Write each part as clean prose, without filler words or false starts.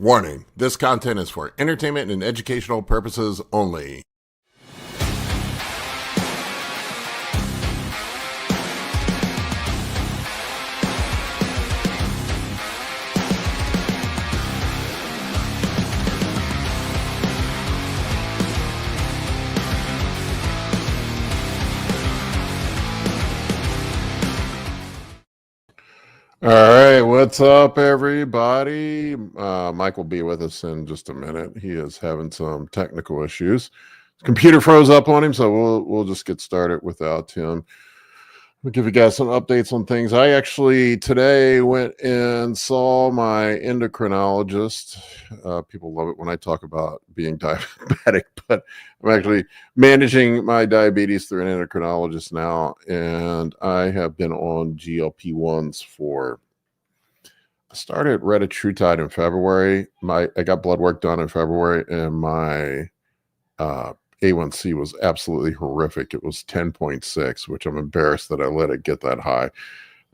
Warning, this content is for entertainment and educational purposes only. All right, what's up, everybody? Mike will be with us in just a minute. He is having some technical issues. His computer froze up on him, so we'll just get started without him. We'll give you guys some updates on things. I actually today went and saw my endocrinologist. People love it when I talk about being diabetic, but I'm actually managing my diabetes through an endocrinologist now, and I have been on GLP-1s I started retatrutide in February. I got blood work done in February, and my A1C was absolutely horrific. It was 10.6, which I'm embarrassed that I let it get that high.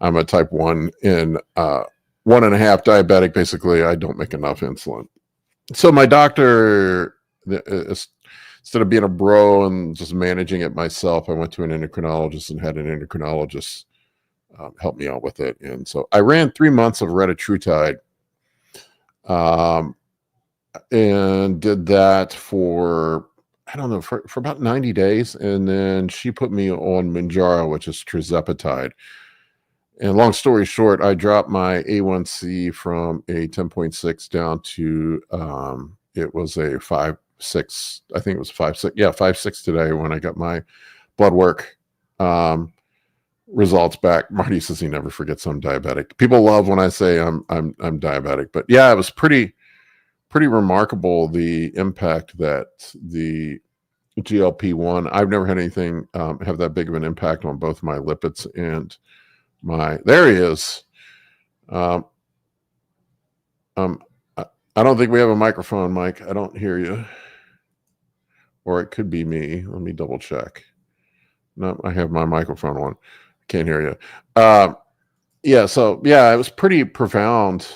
I'm a type 1 and 1.5 diabetic. Basically, I don't make enough insulin. So my doctor, instead of being a bro and just managing it myself, I went to an endocrinologist and had an endocrinologist help me out with it. And so I ran 3 months of retatrutide and did that for, I don't know, for about 90 days. And then she put me on Manjaro, which is tirzepatide. And long story short, I dropped my A1C from a 10.6 down to, it was a 5.6. I think it was 5.6. Yeah, 5.6 today when I got my blood work results back. Marty says he never forgets I'm diabetic. People love when I say I'm diabetic, but yeah, it was pretty remarkable the impact that the GLP-1. I've never had anything have that big of an impact on both my lipids and my. There he is. I don't think we have a microphone, Mike. I don't hear you, or it could be me. Let me double check. No, I have my microphone on. Can't hear you. Yeah, so yeah, it was pretty profound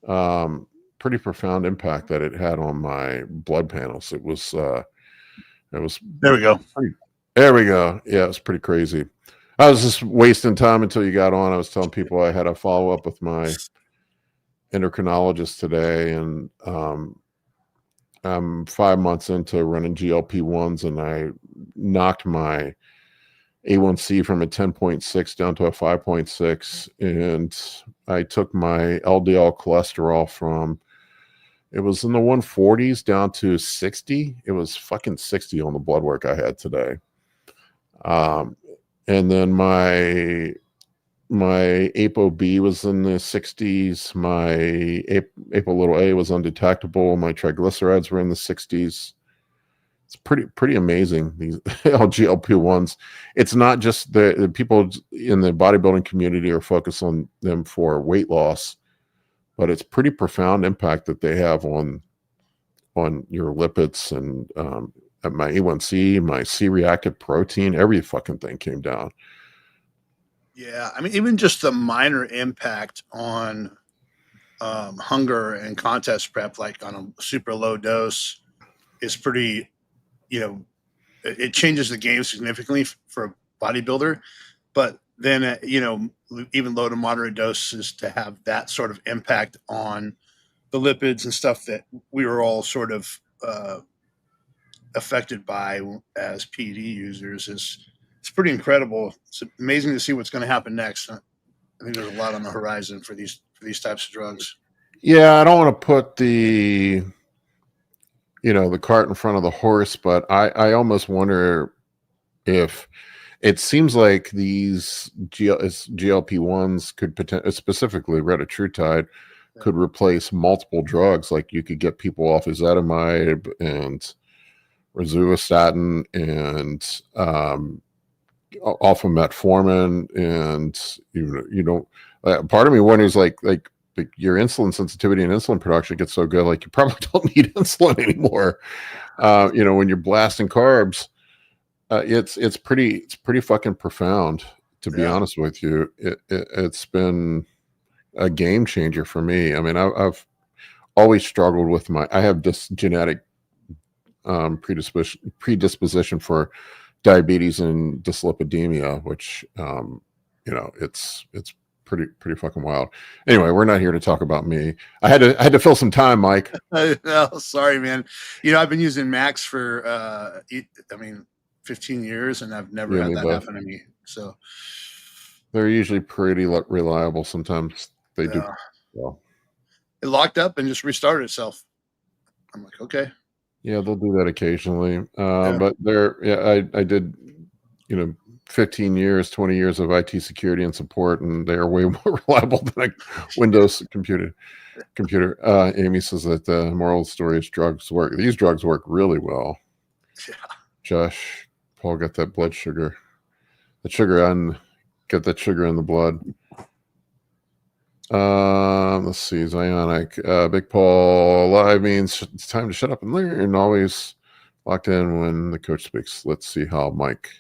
impact that it had on my blood panels. It was there we go. There we go. Yeah, it's pretty crazy. I was just wasting time until you got on. I was telling people I had a follow up with my endocrinologist today, and I'm 5 months into running GLP-1s, and I knocked my A1C from a 10.6 down to a 5.6, and I took my LDL cholesterol from, it was in the 140s down to 60. It was fucking 60 on the blood work I had today. And then my ApoB was in the 60s. My Apo was undetectable. My triglycerides were in the 60s. It's pretty amazing, these GLP-1s. It's not just the people in the bodybuilding community are focused on them for weight loss, but it's pretty profound impact that they have on your lipids and my A1C, my C-reactive protein, every fucking thing came down. Yeah, I mean, even just the minor impact on hunger and contest prep, like on a super low dose, is pretty. It changes the game significantly for a bodybuilder. But then, even low to moderate doses to have that sort of impact on the lipids and stuff that we were all sort of affected by as PED users it's pretty incredible. It's amazing to see what's going to happen next. I think there's a lot on the horizon for these types of drugs. Yeah, I don't want to put the cart in front of the horse, but I almost wonder if it seems like these GLP-1s could potentially, specifically retatrutide, could replace multiple drugs. Like you could get people off ezetimibe and rosuvastatin and off of metformin, and you don't. Part of me wonders, like your insulin sensitivity and insulin production gets so good, like you probably don't need insulin anymore. When you're blasting carbs, it's pretty fucking profound, to be honest with you. It's been a game changer for me. I mean, I've always struggled with I have this genetic predisposition for diabetes and dyslipidemia, which it's pretty fucking wild. Anyway, we're not here to talk about me. I had to fill some time, Mike. No, sorry, man. I've been using Max for 15 years, and I've never had that happen to me. So they're usually pretty reliable. Sometimes they do well. It locked up and just restarted itself. I'm like, okay. Yeah, they'll do that occasionally. But I did, 15 years, 20 years of IT security and support, and they are way more reliable than a Windows computer. Amy says that the moral of the story is drugs work. These drugs work really well. Yeah. Josh, Paul got that blood sugar. Get that sugar in the blood. Let's see, Zionic. Big Paul live means it's time to shut up and learn. Always locked in when the coach speaks. Let's see how Mike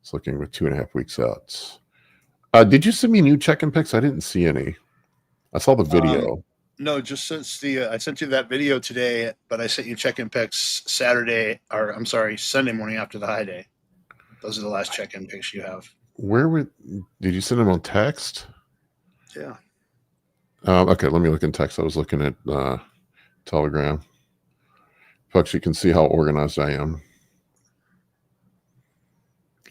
is looking with 2.5 weeks out. Did you send me new check-in pics? I didn't see any. I saw the video. No, just since I sent you that video today, but I sent you check-in pics Sunday morning after the high day. Those are the last check-in pics you have. Did you send them on text? Yeah. Okay, let me look in text. I was looking at Telegram. Folks, you can see how organized I am.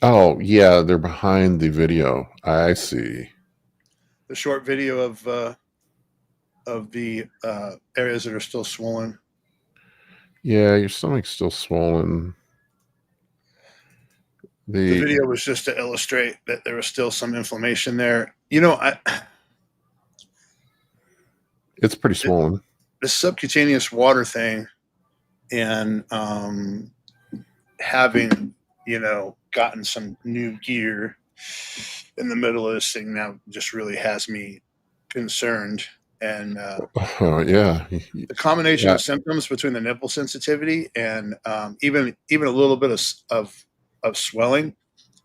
Oh, yeah, they're behind the video. I see. The short video of the areas that are still swollen. Yeah, your stomach's still swollen. The video was just to illustrate that there was still some inflammation there. It's pretty swollen. The subcutaneous water thing, and having gotten some new gear in the middle of this thing now just really has me concerned. And the combination of symptoms between the nipple sensitivity and even a little bit of swelling.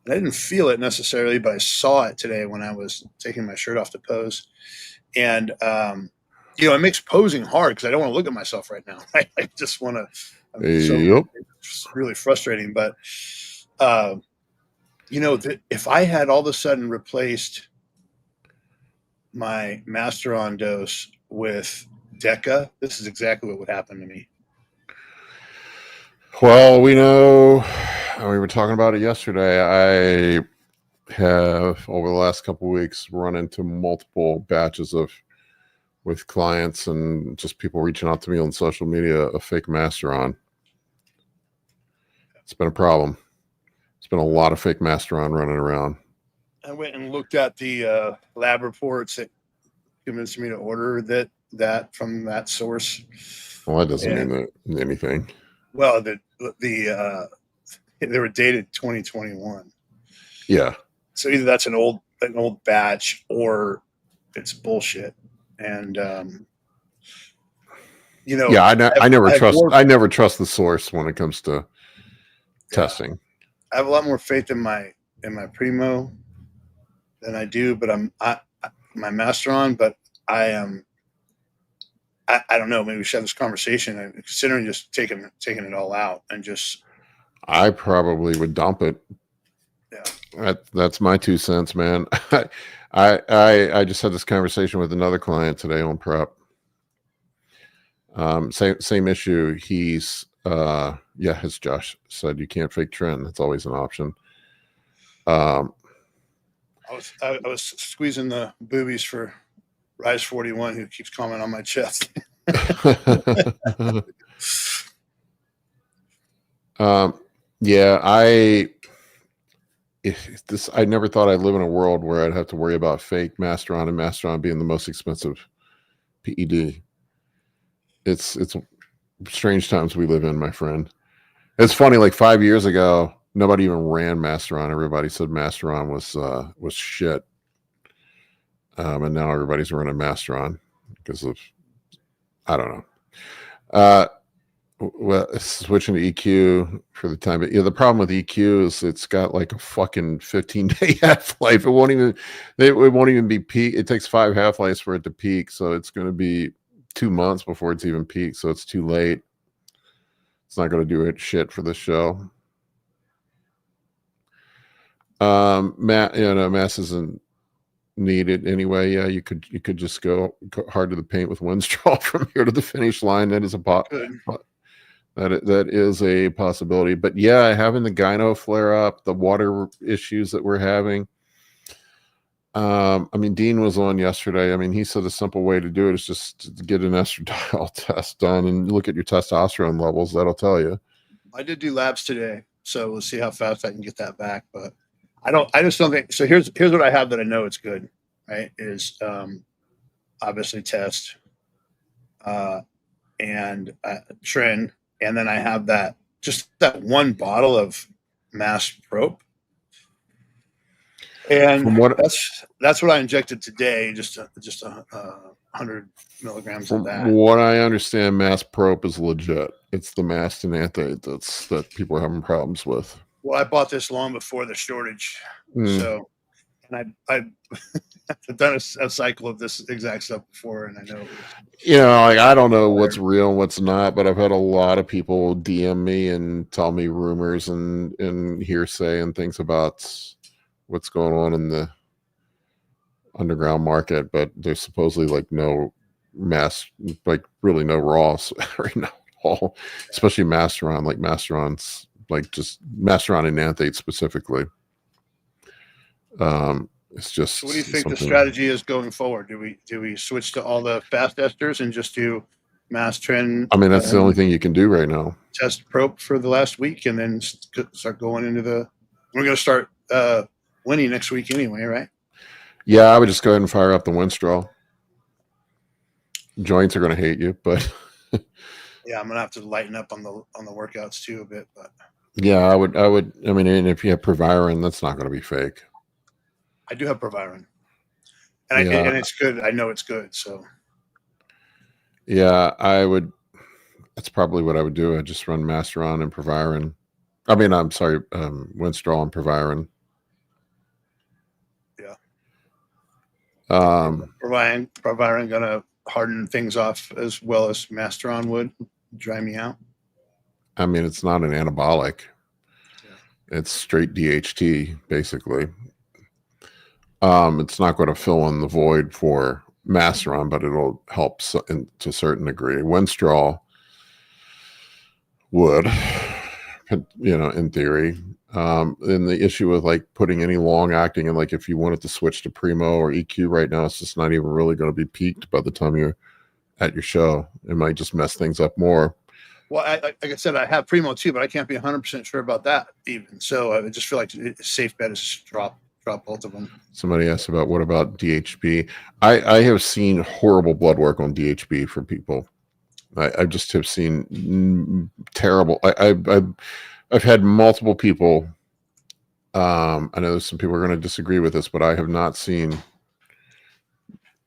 And I didn't feel it necessarily, but I saw it today when I was taking my shirt off to pose. And it makes posing hard because I don't want to look at myself right now. I just want to. It's really frustrating, but if I had all of a sudden replaced my Masteron dose with Deca, this is exactly what would happen to me. Well, we know, we were talking about it yesterday. I have, over the last couple of weeks, run into multiple batches with clients and just people reaching out to me on social media of fake Masteron. It's been a problem. It's been a lot of fake Masteron running around. I went and looked at the lab reports that convinced me to order that from that source. Well, that doesn't mean anything. Well, they were dated 2021. Yeah. So either that's an old batch or it's bullshit. And I never trust the source when it comes to testing. I have a lot more faith in my Primo than I do, but my Masteron, but I don't know. Maybe we should have this conversation. I'm considering just taking it all out and just. I probably would dump it. Yeah, that's my 2 cents, man. I just had this conversation with another client today on prep. Same issue. He's as Josh said, you can't fake trend. That's always an option. I was squeezing the boobies for Rise 41, who keeps commenting on my chest. I never thought I'd live in a world where I'd have to worry about fake Masteron and Masteron being the most expensive PED. It's strange times we live in, my friend. It's funny, like 5 years ago, nobody even ran Masteron. Everybody said Masteron was shit. And now everybody's running Masteron because of, I don't know. Well, switching to EQ for the time, but the problem with EQ is it's got like a fucking 15-day half-life. It won't even be peak. It takes 5 half-lives for it to peak, so it's going to be 2 months before it's even peaked, so it's too late. It's not going to do it shit for this show. Mass isn't needed anyway. Yeah, you could just go hard to the paint with one straw from here to the finish line. That is that is a possibility. But yeah, having the gyno flare up, the water issues that we're having. I mean, Dean was on yesterday. I mean, he said a simple way to do it is just to get an estradiol test done and look at your testosterone levels. That'll tell you. I did do labs today, so we'll see how fast I can get that back. But I just don't think so. Here's what I have that I know it's good, right? Is obviously test and trend, and then I have that one bottle of mass probe. And that's what I injected today, just 100 milligrams of that. What I understand, mass probe is legit. It's the mass enanthate that people are having problems with. Well, I bought this long before the shortage, so and I've done a cycle of this exact stuff before, and I know. Like I don't know what's real and what's not, but I've had a lot of people DM me and tell me rumors and hearsay and things about what's going on in the underground market, but there's supposedly like no mass, like really no raw right now at all, especially Masteron, like Masteron's like just Masteron and Nanthate specifically. It's just. So what do you think the strategy is going forward? Do we switch to all the fast esters and just do mass trend? I mean, that's the only thing you can do right now. Test probe for the last week and then start going into we're going to start winning next week anyway, right? Yeah, I would just go ahead and fire up the Winstraw. Joints are going to hate you, but yeah, I'm going to have to lighten up on the workouts too a bit. But yeah, I would. I mean, and if you have Proviron, that's not going to be fake. I do have Proviron, and and it's good. I know it's good. So yeah, I would. That's probably what I would do. I'd just run Masteron and Proviron. I mean, I'm sorry, Winstraw and Proviron. Proviron gonna harden things off as well as Masteron would, dry me out. I mean, it's not an anabolic. Yeah. It's straight DHT, basically. It's not going to fill in the void for Masteron, but it'll help to a certain degree. Winstraw would, in theory. And the issue with like putting any long acting and like if you wanted to switch to Primo or EQ right now, it's just not even really going to be peaked by the time you're at your show. It might just mess things up more. Well, like I said, I have Primo too, but I can't be 100% sure about that even. So I just feel like a safe bet is drop both of them. Somebody asked about what about DHB? I have seen horrible blood work on DHB for people. I just have seen terrible. I've had multiple people. I know there's some people are going to disagree with this, but I have not seen.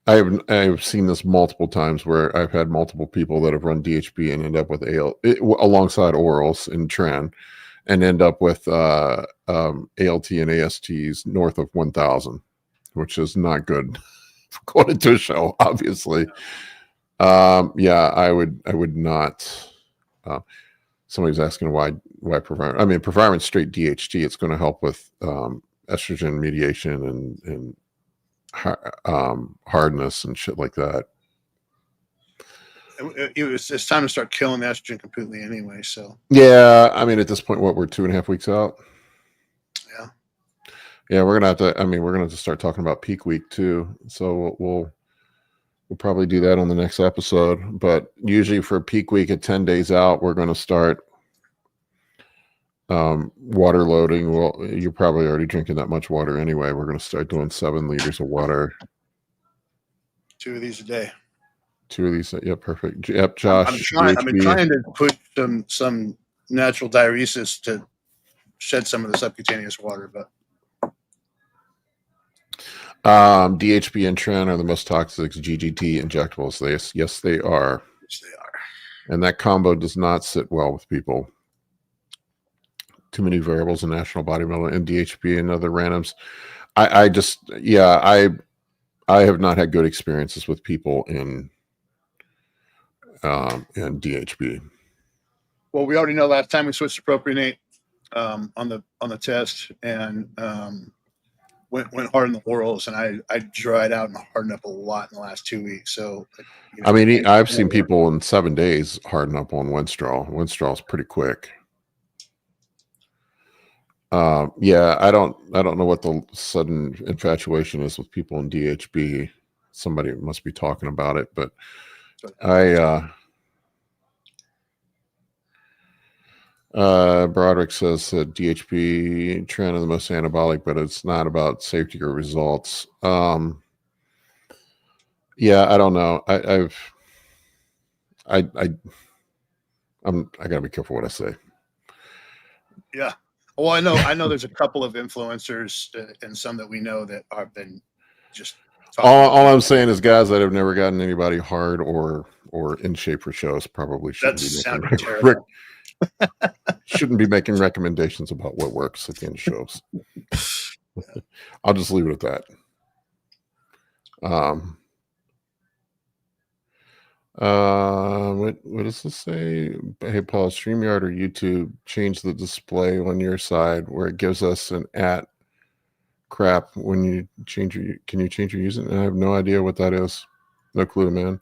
I have seen this multiple times where I've had multiple people that have run DHB and end up with alongside orals and tren, and end up with ALT and ASTs north of 1,000, which is not good going into a show, obviously. Yeah, I would not. Somebody's asking why Proviron. I mean, Proviron's straight DHT. It's going to help with estrogen mediation and hardness and shit like that. It's time to start killing the estrogen completely anyway. So yeah, I mean, at this point, we're 2.5 weeks out. Yeah, we're gonna have to. I mean, we're gonna have to start talking about peak week too. So we'll probably do that on the next episode. But usually for peak week at 10 days out, we're going to start water loading. Well, you're probably already drinking that much water anyway. We're going to start doing 7 liters of water. 2 of these a day. 2 of these. Yeah, perfect. Yep, Josh. I've been trying to put some natural diuresis to shed some of the subcutaneous water, but DHB and tren are the most toxic GGT injectables. Yes, they are. Yes, they are. And that combo does not sit well with people. Too many variables in national bodybuilding and DHB and other randoms. I have not had good experiences with people in and DHB. Well, we already know last time we switched to propionate on the test, and went hard in the orals, and I dried out and hardened up a lot in the last 2 weeks. So, I mean, I've seen people in 7 days harden up on Winstrol. Winstrol is pretty quick. Yeah, I don't know what the sudden infatuation is with people in DHB. Somebody must be talking about it, but Broderick says that DHB trend is the most anabolic, but it's not about safety or results. Yeah, I don't know. I gotta be careful what I say. Yeah. Well, I know there's a couple of influencers and some that we know that have been just all I'm saying is guys that have never gotten anybody hard or in shape for shows probably shouldn't shouldn't be making recommendations about what works at the end of shows. I'll just leave it at that. What does this say? Hey Paul, StreamYard or YouTube change the display on your side where it gives us an at crap when you change your, can you change your username? I have no idea what that is. No clue, man.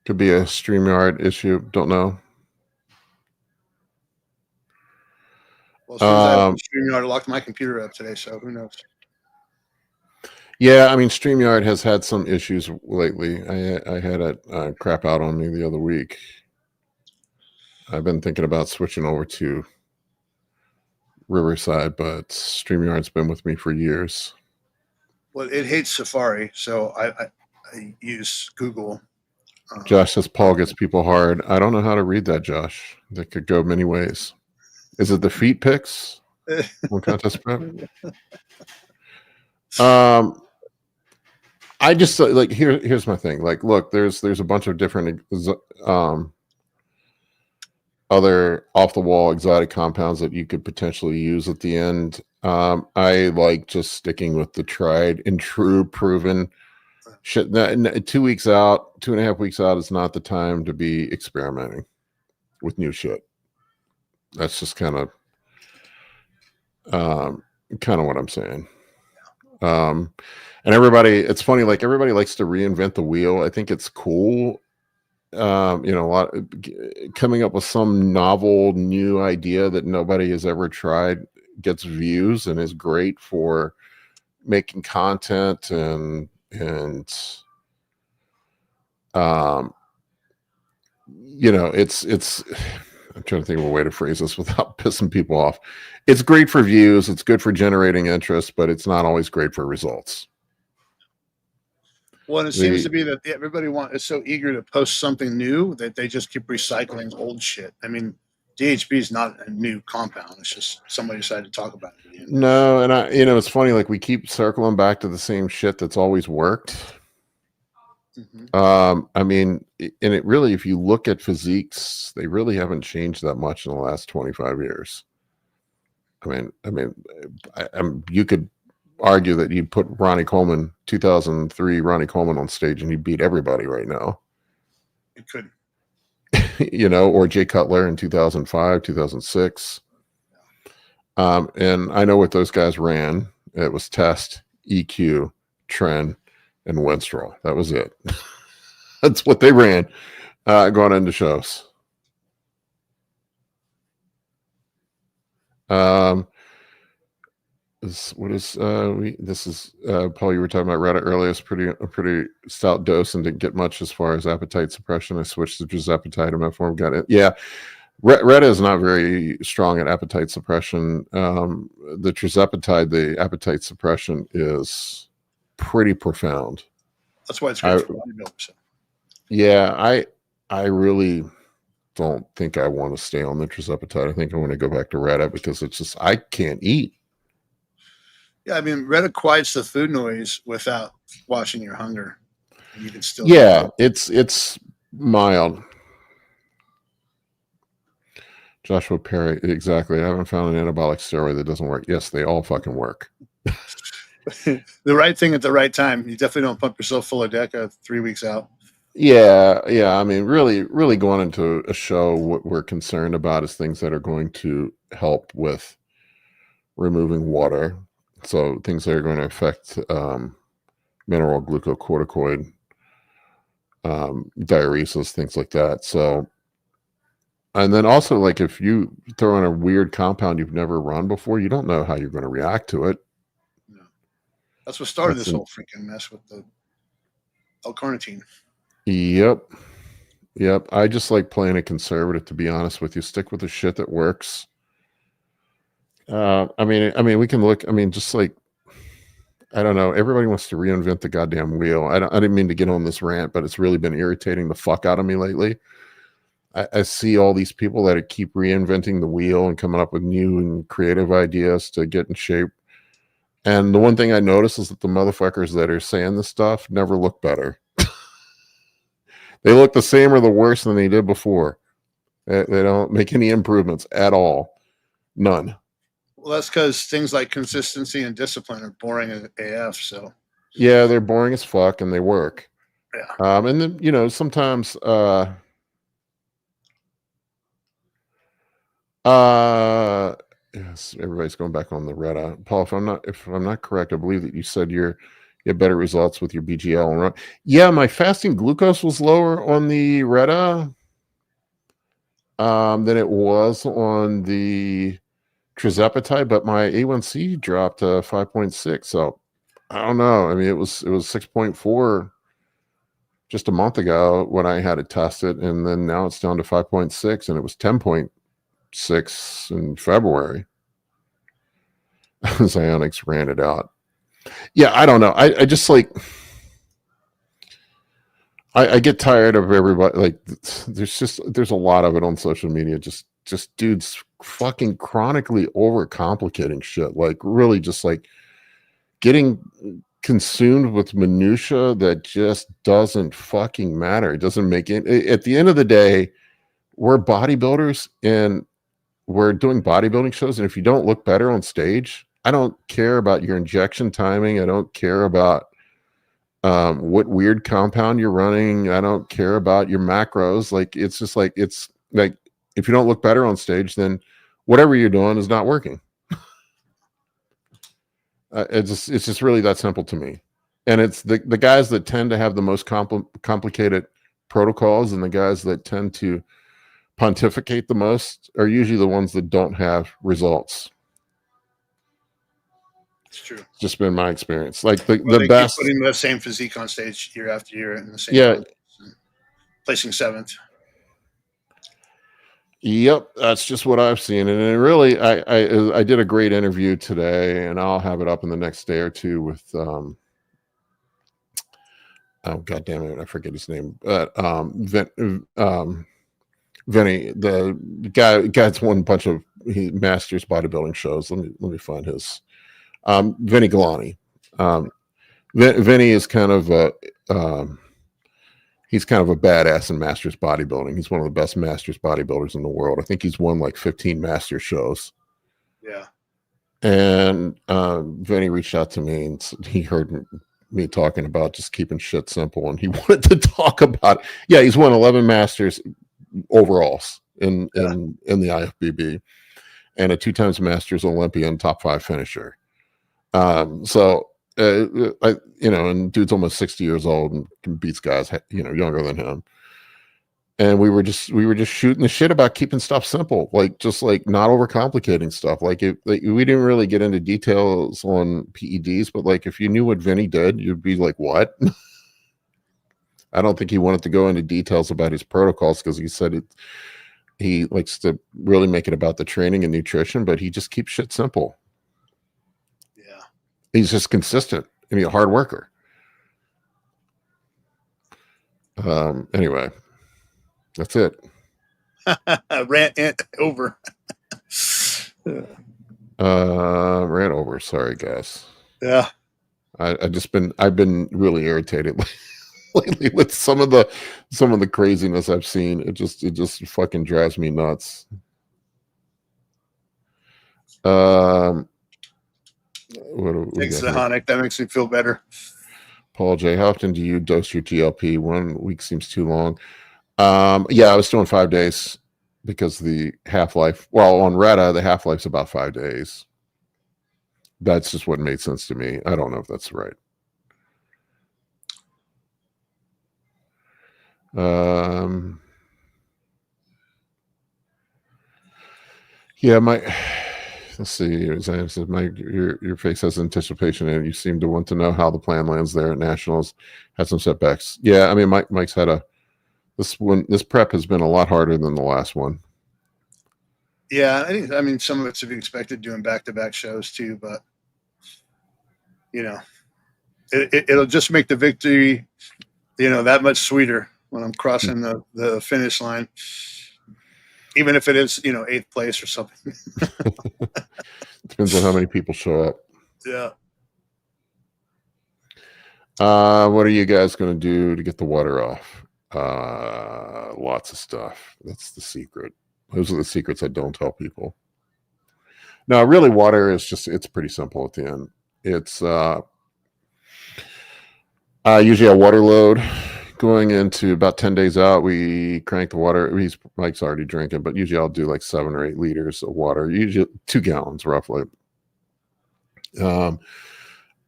Could be a StreamYard issue. Don't know. Well, as soon as I StreamYard, locked my computer up today, so who knows? Yeah, I mean, StreamYard has had some issues lately. I had it crap out on me the other week. I've been thinking about switching over to Riverside, but StreamYard's been with me for years. Well, it hates Safari, so I use Google. Josh says Paul gets people hard. I don't know how to read that, Josh. That could go many ways. Is it the feet pics on contest prep? I just like here's my thing. Like, look, there's a bunch of different other off the wall exotic compounds that you could potentially use at the end. I like just sticking with the tried and true proven shit. 2 weeks out, 2.5 weeks out is not the time to be experimenting with new shit. That's just kind of what I'm saying. And everybody, it's funny, like everybody likes to reinvent the wheel. I think it's cool. A lot coming up with some novel new idea that nobody has ever tried gets views and is great for making content and it's I'm trying to think of a way to phrase this without pissing people off. It's great for views, it's good for generating interest, but it's not always great for results. Well, it seems to be that everybody is so eager to post something new that they just keep recycling old shit. I mean, DHB is not a new compound. It's just somebody decided to talk about it. No, and it's funny, like we keep circling back to the same shit that's always worked. Mm-hmm. I mean, and it really, if you look at physiques, they really haven't changed that much in the last 25 years. I mean, you could argue that you put Ronnie Coleman, 2003 Ronnie Coleman on stage and he beat everybody right now. It could. Or Jay Cutler in 2005, 2006. And I know what those guys ran. It was test, EQ, trend, and Winstrol. That was it. That's what they ran going into shows. This is Paul, you were talking about Reddit earlier. It's a pretty stout dose and didn't get much as far as appetite suppression. I switched to tirzepatide in my form. Got it. Yeah. Reddit is not very strong at appetite suppression. The tirzepatide, the appetite suppression is pretty profound. That's why it's good for bodybuilders. Yeah, I really don't think I want to stay on the tirzepatide. I think I want to go back to Reddit because it's just I can't eat. Yeah, I mean, Reddit quiets the food noise without washing your hunger. You can still. Yeah, it's mild. Joshua Perry, exactly. I haven't found an anabolic steroid that doesn't work. Yes, they all fucking work. The right thing at the right time. You definitely don't pump yourself full of Deca 3 weeks out. Yeah. I mean, really going into a show, what we're concerned about is things that are going to help with removing water. So things that are going to affect mineral glucocorticoid, diuresis, things like that. So, and then also, like, if you throw in a weird compound you've never run before, you don't know how you're going to react to it. No. That's what started this whole freaking mess with the L-carnitine. Yep. Yep. I just like playing it conservative, to be honest with you. Stick with the shit that works. I mean, we can look. I mean, just like, I don't know. Everybody wants to reinvent the goddamn wheel. I didn't mean to get on this rant, but it's really been irritating the fuck out of me lately. I see all these people that keep reinventing the wheel and coming up with new and creative ideas to get in shape. And the one thing I notice is that the motherfuckers that are saying this stuff never look better. They look the same or the worse than they did before. They don't make any improvements at all. None. Well, that's because things like consistency and discipline are boring as AF. So Yeah, they're boring as fuck and they work. yeah. And then, you know, sometimes yes, everybody's going back on the Retta. Paul, if I'm not correct, I believe that you said you had better results with your BGL and run. Yeah, my fasting glucose was lower on the Retta than it was on the Trizepatide, but my A1C dropped to 5.6. So I don't know. I mean, it was 6.4 just a month ago when I had it tested, and then now it's down to 5.6, and it was 10.6 in February. Xionics ran it out. Yeah, I don't know. I just like, I get tired of everybody. Like, there's a lot of it on social media. Just dudes fucking chronically overcomplicating shit. Like, really just like getting consumed with minutia that just doesn't fucking matter. It doesn't make it. At the end of the day, we're bodybuilders and we're doing bodybuilding shows. And if you don't look better on stage, I don't care about your injection timing. I don't care about what weird compound you're running. I don't care about your macros. Like, it's just like, it's like, if you don't look better on stage, then whatever you're doing is not working. It's just really that simple to me. And it's the guys that tend to have the most complicated protocols and the guys that tend to pontificate the most are usually the ones that don't have results. It's true. It's just been my experience. Like the they best, keep putting the same physique on stage year after year in the same placing 7th. Yep, that's just what I've seen. And it really, I did a great interview today, and I'll have it up in the next day or two with oh god damn it, I forget his name, but Vinny, the guy's won a bunch of masters bodybuilding shows. Let me find his Vinny Galani. Vinny is kind of he's kind of a badass in masters bodybuilding. He's one of the best masters bodybuilders in the world. I think he's won like 15 master shows. Yeah. And Vinny reached out to me and he heard me talking about just keeping shit simple, and he wanted to talk about, yeah, he's won 11 masters overalls in the IFBB and a 2 times masters Olympian top 5 finisher. So and dude's almost 60 years old and beats guys, younger than him. And we were just shooting the shit about keeping stuff simple, like just like not overcomplicating stuff. Like we didn't really get into details on PEDs, but like if you knew what Vinny did, you'd be like, what? I don't think he wanted to go into details about his protocols because he said he likes to really make it about the training and nutrition, but he just keeps shit simple. Yeah. He's just consistent and he's a hard worker. Anyway, that's it. Rant over. Ran over. Sorry, guys. Yeah. I've been really irritated lately with some of the craziness I've seen. It just fucking drives me nuts. Thanks, Zahonic. That makes me feel better. Paul J, how often do you dose your GLP? 1 week seems too long. Yeah, I was doing 5 days because the half-life, well, on Retta, the half-life's about 5 days. That's just what made sense to me. I don't know if that's right. Yeah, let's see. Your face has anticipation, and you seem to want to know how the plan lands there at Nationals. Had some setbacks. Yeah, I mean, Mike's had this prep has been a lot harder than the last one. Yeah, I mean, some of it's to be expected doing back-to-back shows too, but it'll just make the victory, that much sweeter when I'm crossing the finish line, even if it is, 8th place or something. Depends on how many people show up. Yeah. What are you guys going to do to get the water off? Lots of stuff. That's the secret. Those are the secrets I don't tell people. No, really, water is it's pretty simple at the end. It's usually a water load going into about 10 days out. We crank the water. Mike's already drinking, but usually I'll do like 7 or 8 liters of water, usually 2 gallons roughly. And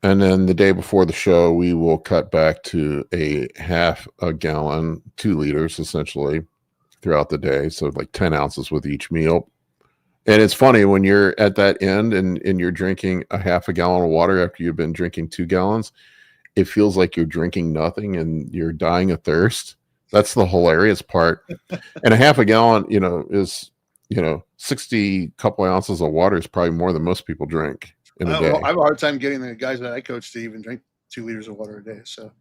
then the day before the show, we will cut back to a half a gallon, 2 liters essentially throughout the day. So like 10 ounces with each meal. And it's funny when you're at that end and you're drinking a half a gallon of water after you've been drinking 2 gallons, it feels like you're drinking nothing and you're dying of thirst. That's the hilarious part. And a half a gallon, is, 60 couple ounces of water is probably more than most people drink in a day. I have a hard time getting the guys that I coach to even drink 2 liters of water a day. So,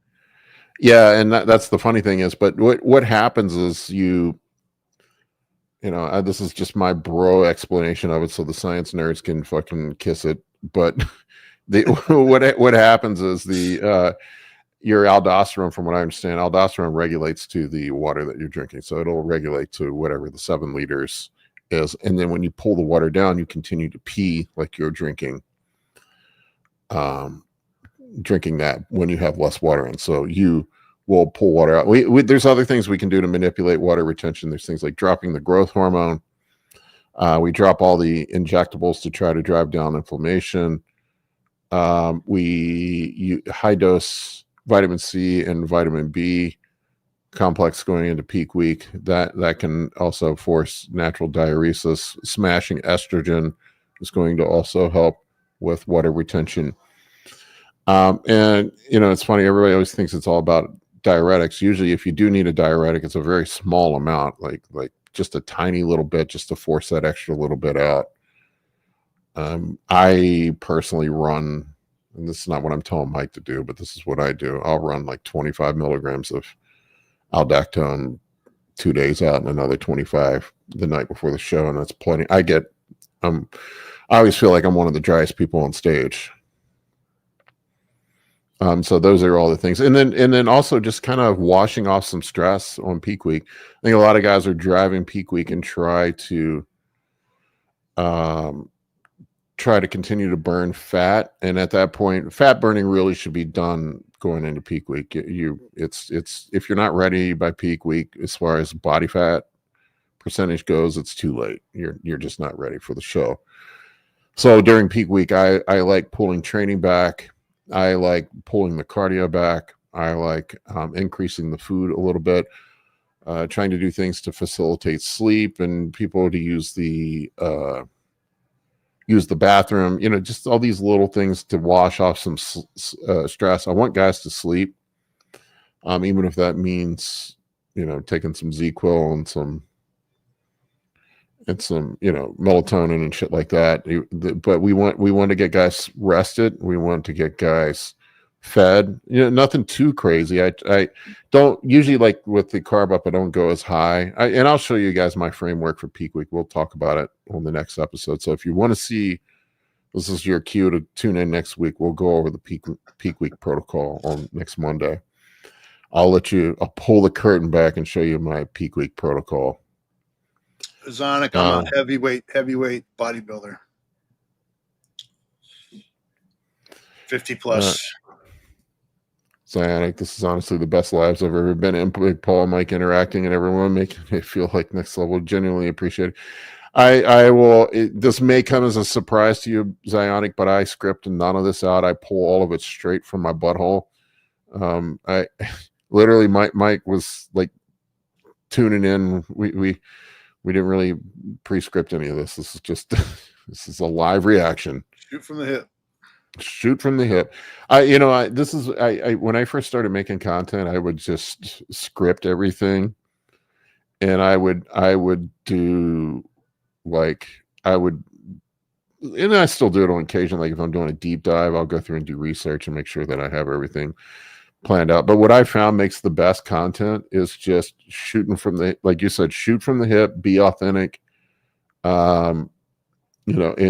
yeah, and that's the funny thing is, but what happens is this is just my bro explanation of it, so the science nerds can fucking kiss it. But what happens is your aldosterone, from what I understand, aldosterone regulates to the water that you're drinking, so it'll regulate to whatever the 7 liters is, and then when you pull the water down, you continue to pee like you're drinking that when you have less water in. So you will pull water out. There's other things we can do to manipulate water retention. There's things like dropping the growth hormone. We drop all the injectables to try to drive down inflammation. We high dose vitamin C and vitamin B complex going into peak week. That can also force natural diuresis. Smashing estrogen is going to also help with water retention. And it's funny, everybody always thinks it's all about diuretics. Usually if you do need a diuretic, it's a very small amount, like just a tiny little bit, just to force that extra little bit out. I personally run, and this is not what I'm telling Mike to do, but this is what I do. I'll run like 25 milligrams of aldactone 2 days out and another 25 the night before the show, and that's plenty. I always feel like I'm one of the driest people on stage. So those are all the things. And then also just kind of washing off some stress on peak week. I think a lot of guys are driving peak week and try to continue to burn fat. And at that point, fat burning really should be done going into peak week. It's if you're not ready by peak week, as far as body fat percentage goes, it's too late. You're just not ready for the show. So during peak week, I like pulling training back. I like pulling the cardio back. I like increasing the food a little bit, trying to do things to facilitate sleep and people to use the bathroom, just all these little things to wash off some stress. I want guys to sleep, even if that means, taking some ZQuil and some melatonin and shit like that. But we want to get guys rested. We want to get guys fed, nothing too crazy. I don't usually, like with the carb up, I don't go as high. And I'll show you guys my framework for peak week. We'll talk about it on the next episode. So if you want to see, this is your cue to tune in next week. We'll go over the peak week protocol on next Monday. I'll pull the curtain back and show you my peak week protocol. Zonic, I'm a heavyweight bodybuilder. 50 plus. Cyanic, this is honestly the best lives I've ever been in. Big Paul and Mike interacting and everyone making me feel like next level. Genuinely appreciate it. I will. This may come as a surprise to you, Zionic, but I script none of this out. I pull all of it straight from my butthole. I literally, Mike was like tuning in. We didn't really pre-script any of this. This is just this is a live reaction. Shoot from the hip. Shoot from the hip. This is when I first started making content, I would just script everything, and I would do like and I still do it on occasion. Like if I'm doing a deep dive, I'll go through and do research and make sure that I have everything planned out. But what I found makes the best content is just shooting from the, like you said, shoot from the hip, be authentic, and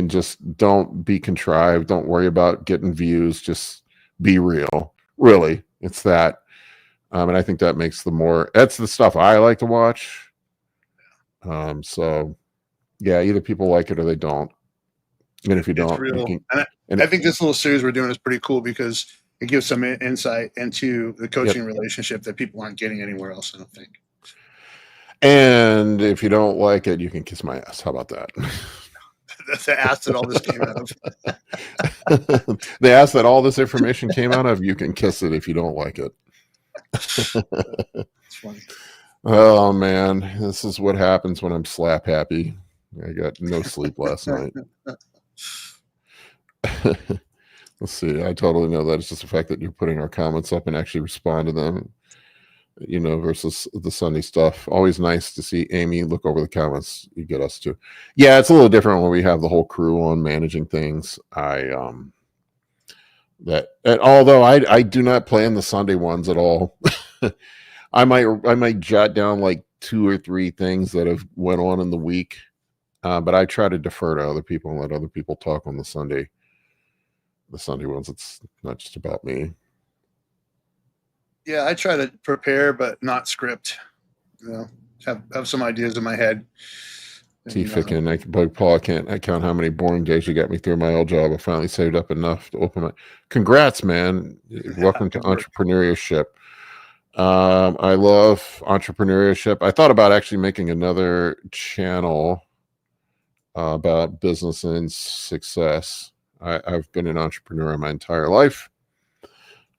just don't be contrived. Don't worry about getting views. Just be real. Really, it's that. And I think that makes that's the stuff I like to watch. So yeah, either people like it or they don't. And if you don't, I think this little series we're doing is pretty cool because it gives some insight into the coaching relationship that people aren't getting anywhere else, I don't think. And if you don't like it, you can kiss my ass. How about that? The ass that all this came out of. The ass that all this information came out of, you can kiss it if you don't like it. It's funny. Oh man, this is what happens when I'm slap happy. I got no sleep last night. Let's see. I totally know that it's just the fact that you're putting our comments up and actually respond to them, versus the Sunday stuff. Always nice to see Amy look over the comments. You get us too. Yeah, it's a little different when we have the whole crew on managing things. Although I do not plan the Sunday ones at all. I might jot down like 2 or 3 things that have went on in the week. But I try to defer to other people and let other people talk on the Sunday ones. It's not just about me. Yeah, I try to prepare, but not script. Have some ideas in my head. Paul, I can't count how many boring days you got me through my old job. I finally saved up enough to open my. Congrats, man! Welcome to entrepreneurship. I love entrepreneurship. I thought about actually making another channel about business and success. I've been an entrepreneur my entire life.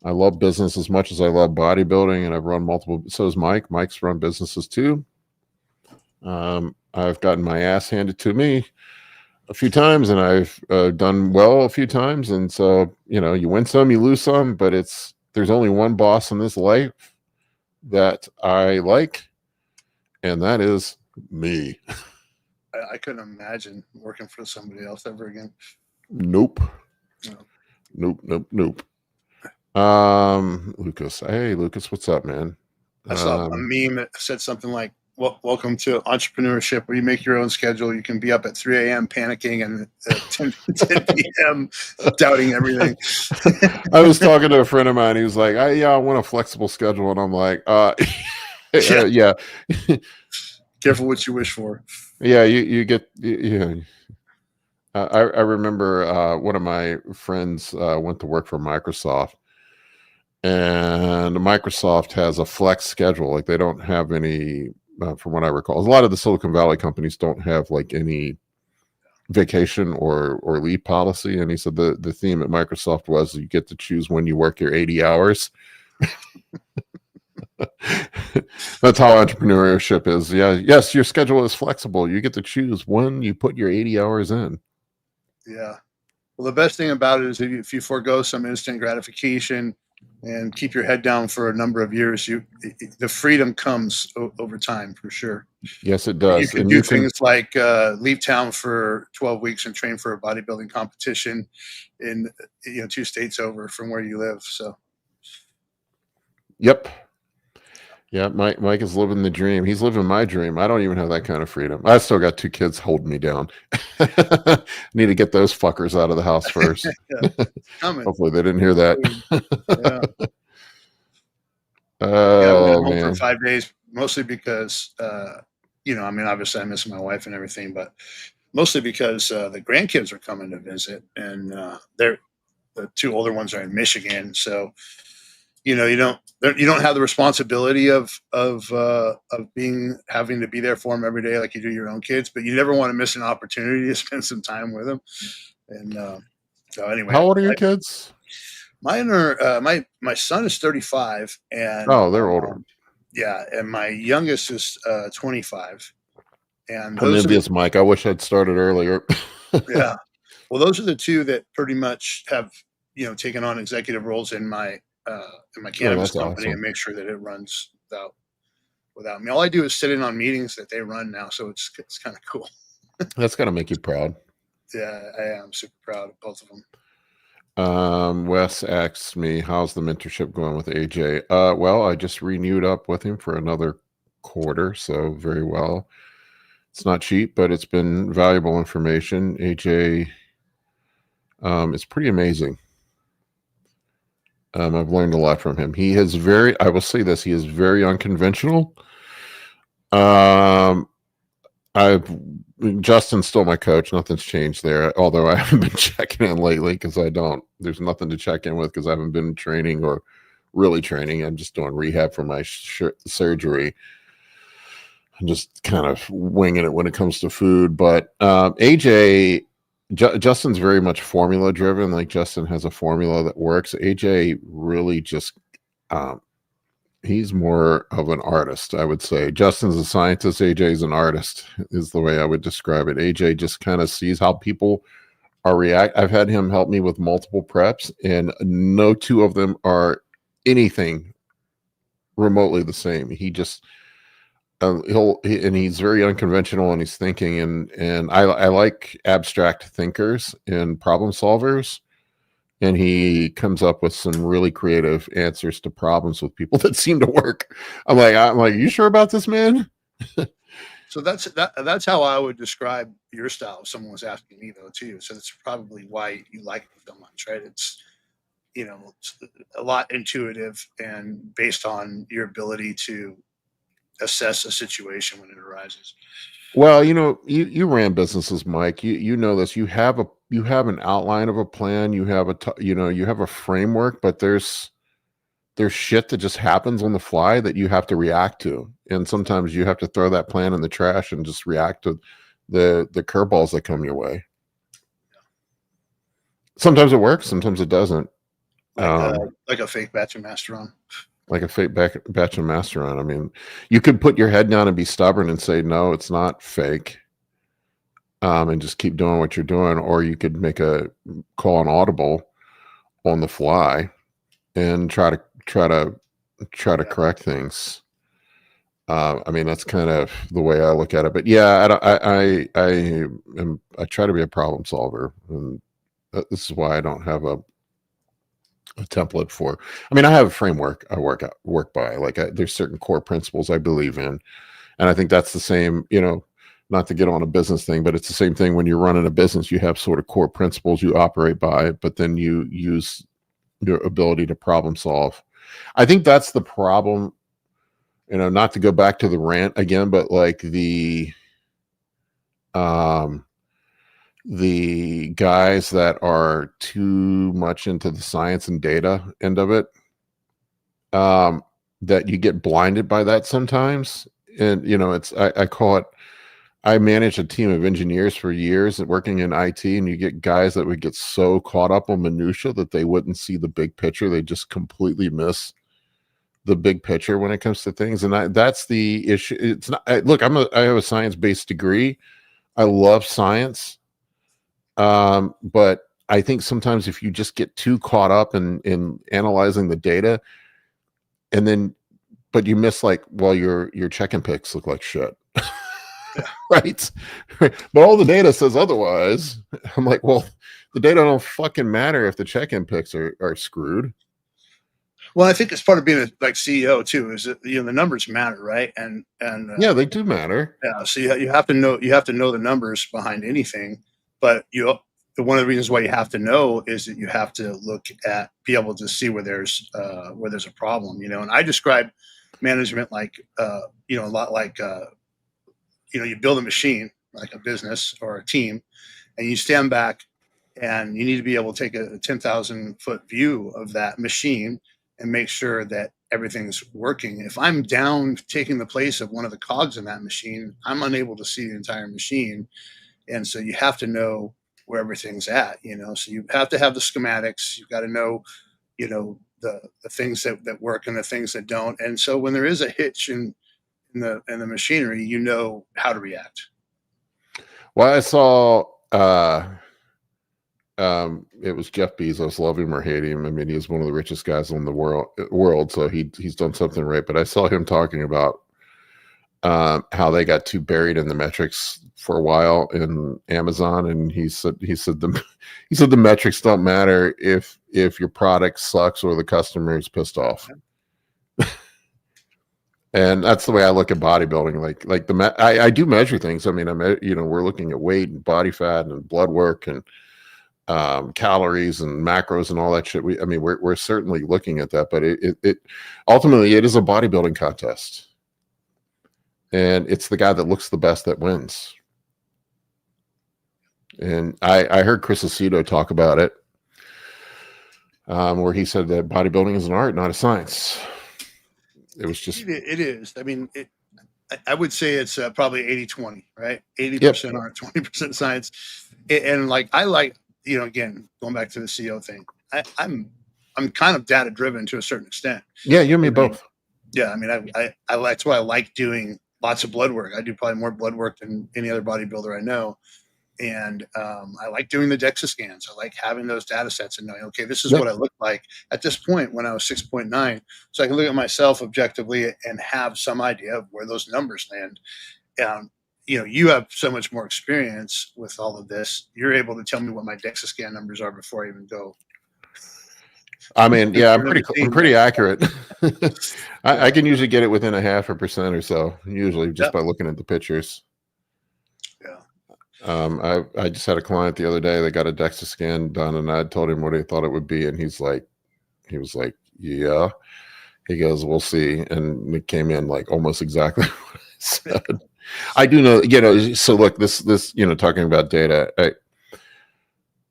I love business as much as I love bodybuilding, and I've run multiple. So is Mike. Mike's run businesses too. I've gotten my ass handed to me a few times, and I've done well a few times. And so, you win some, you lose some, but there's only one boss in this life that I like, and that is me. I couldn't imagine working for somebody else ever again. Nope. No. Nope. Lucas. Hey, Lucas, what's up, man? I saw a meme that said something like, welcome to entrepreneurship where you make your own schedule. You can be up at 3 a.m. panicking and at 10 p.m. doubting everything. I was talking to a friend of mine. He was like, I want a flexible schedule. And I'm like, yeah. Careful what you wish for. Yeah, you get. Yeah. I remember one of my friends went to work for Microsoft, and Microsoft has a flex schedule. Like they don't have any, from what I recall, a lot of the Silicon Valley companies don't have like any vacation or leave policy. And he said the theme at Microsoft was you get to choose when you work your 80 hours. That's how entrepreneurship is. Yeah. Yes, your schedule is flexible. You get to choose when you put your 80 hours in. Yeah. Well, the best thing about it is if you forego some instant gratification and keep your head down for a number of years, the freedom comes over time for sure. Yes, it does. You can do things like leave town for 12 weeks and train for a bodybuilding competition in 2 states over from where you live. So. Yep. Yeah, Mike is living the dream. He's living my dream. I don't even have that kind of freedom. I still got 2 kids holding me down. Need to get those fuckers out of the house first. Hopefully they didn't hear that. Yeah. Oh, I've been home man. for 5 days, mostly because, obviously I miss my wife and everything, but mostly because the grandkids are coming to visit, and the 2 older ones are in Michigan. So you don't have the responsibility of having to be there for them every day like you do your own kids, but you never want to miss an opportunity to spend some time with them. And so anyway, How old are your kids? mine are my son is 35, and Oh, they're older. yeah, and my youngest is 25. And I'm those are envious, Mike. I wish I'd started earlier. yeah. Well, those are the two that pretty much have taken on executive roles in my Oh, cannabis that's company awesome. and make sure that it runs without me. All I do is sit in on meetings that they run now, so it's kind of cool. That's got to make you proud. Yeah, I am super proud of both of them. Wes asks me, how's the mentorship going with AJ? Well, I just renewed up with him for another quarter, so very well. It's not cheap, but it's been valuable information. AJ is pretty amazing. I've learned a lot from him. I will say this, he is very unconventional. Justin's still my coach. Nothing's changed there. Although I haven't been checking in lately because there's nothing to check in with because I haven't been training or really training. I'm just doing rehab for my surgery. I'm just kind of winging it when it comes to food. But Justin's very much formula driven. Like Justin has a formula that works. AJ really just, he's more of an artist, I would say. Justin's a scientist. AJ's an artist, is the way I would describe it. AJ just kind of sees how people are react. I've had him help me with multiple preps, and no two of them are anything remotely the same. He just he's very unconventional in his thinking, and I like abstract thinkers and problem solvers. And he comes up with some really creative answers to problems with people that seem to work. I'm like, you sure about this, man? So that's how I would describe your style if someone was asking me though too. So that's probably why you like it so much, right? It's it's a lot intuitive and based on your ability to assess a situation when it arises. Well, you ran businesses, Mike. You know this. You have an outline of a plan. You have you have a framework, but there's shit that just happens on the fly that you have to react to, and sometimes you have to throw that plan in the trash and just react to the curveballs that come your way. Sometimes it works, sometimes it doesn't. Like a fake batch of masteron. Like a fake batch of masteron. I mean, you could put your head down and be stubborn and say, no, it's not fake. And just keep doing what you're doing. Or you could make a call an audible on the fly and try to correct things. I mean, that's kind of the way I look at it. But yeah, I try to be a problem solver, and this is why I don't have a template for. I mean, I have a framework I work by. Like there's certain core principles I believe in, and I think that's the same. Not to get on a business thing, but it's the same thing when you're running a business. You have sort of core principles you operate by, but then you use your ability to problem solve. I think that's the problem. Not to go back to the rant again, but like the guys that are too much into the science and data end of it, that you get blinded by that sometimes. And I call it, I managed a team of engineers for years working in IT, and you get guys that would get so caught up on minutia that they wouldn't see the big picture. They just completely miss the big picture when it comes to things. And that's the issue. It's not, look, I have a science-based degree. I love science. But I think sometimes if you just get too caught up in analyzing the data, but you miss your check and picks look like shit. Right. But all the data says otherwise. I'm like, well, the data don't fucking matter if the check-in picks are screwed. Well, I think it's part of being a CEO too, is that the numbers matter, right? And yeah, they do matter. Yeah, so you have to know the numbers behind anything, but one of the reasons why you have to know is that you have to be able to see where there's a problem, And I describe management like a lot like you build a machine like a business or a team, and you stand back, and you need to be able to take a 10,000 foot view of that machine and make sure that everything's working. If I'm down taking the place of one of the cogs in that machine, I'm unable to see the entire machine. And so you have to know where everything's at, so you have to have the schematics. You've got to know, the things that work and the things that don't. And so when there is a hitch in the machinery, you know how to react. Well, I saw it was Jeff Bezos, love him or hate him. I mean, he's one of the richest guys in the world, so he's done something right. But I saw him talking about how they got too buried in the metrics for a while in Amazon, and he said the metrics don't matter if your product sucks or the customer is pissed off. And that's the way I look at bodybuilding. Like I do measure things. I mean, we're looking at weight and body fat and blood work and calories and macros and all that shit. We're certainly looking at that, but it ultimately it is a bodybuilding contest. And it's the guy that looks the best that wins. And I heard Chris Aceto talk about it, where he said that bodybuilding is an art, not a science. It was just... It is. I mean, I would say it's probably 80-20, right? 80% art, 20% science. And I like, again, going back to the CEO thing, I'm kind of data driven to a certain extent. Yeah, you and me both. Yeah, I mean, I that's why I like doing lots of blood work. I do probably more blood work than any other bodybuilder I know. And I like doing the DEXA scans. I like having those data sets and knowing, okay, this is what I look like at this point when I was 6.9. So I can look at myself objectively and have some idea of where those numbers land. You have so much more experience with all of this. You're able to tell me what my DEXA scan numbers are before I even go. I mean, yeah, I'm pretty accurate. I can usually get it within 0.5% or so, usually just by looking at the pictures. Yeah. I just had a client the other day that got a DEXA scan done, and I told him what he thought it would be, and he was like, yeah. He goes, we'll see. And it came in like almost exactly what I said. I do know, so look, this, talking about data,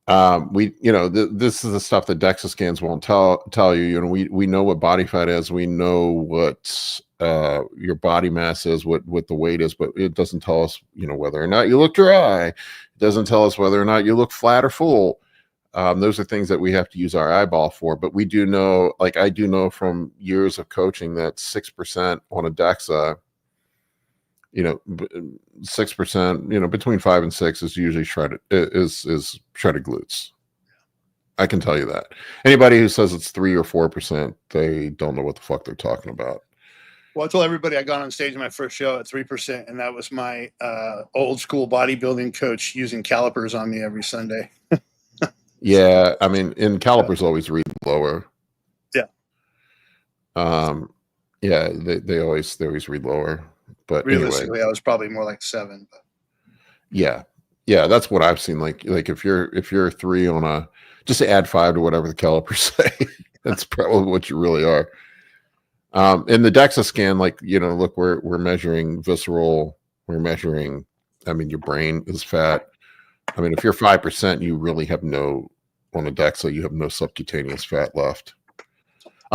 this is the stuff that DEXA scans won't tell you. We know what body fat is. We know what your body mass is, what the weight is, but it doesn't tell us, whether or not you look dry. It doesn't tell us whether or not you look flat or full. Those are things that we have to use our eyeball for. But we do know, I do know from years of coaching that 6% on a DEXA, 6%, between 5 and 6 is usually shredded glutes. I can tell you that. Anybody who says it's 3 or 4%, they don't know what the fuck they're talking about. Well, I told everybody I got on stage in my first show at 3%, and that was my old school bodybuilding coach using calipers on me every Sunday. Yeah, I mean, and calipers always read lower. Yeah. Yeah, they always read lower. But realistically, anyway, I was probably more like 7. But. Yeah, that's what I've seen. Like if you're 3 on a, just add 5 to whatever the calipers say. That's probably what you really are. In the DEXA scan, look, we're measuring visceral. We're measuring. I mean, your brain is fat. I mean, if you're 5%, you really have on a DEXA, you have no subcutaneous fat left.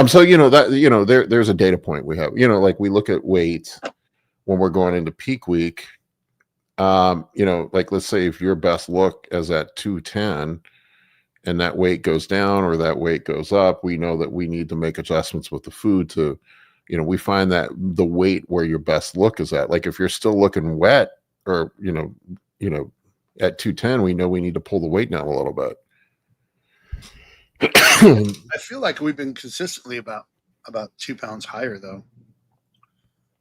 So there's a data point we have. We look at weight when we're going into peak week. Let's say if your best look is at 210 and that weight goes down or that weight goes up, we know that we need to make adjustments with the food to, we find that the weight where your best look is at. Like if you're still looking wet or, at 210, we know we need to pull the weight down a little bit. I feel like we've been consistently about 2 pounds higher though.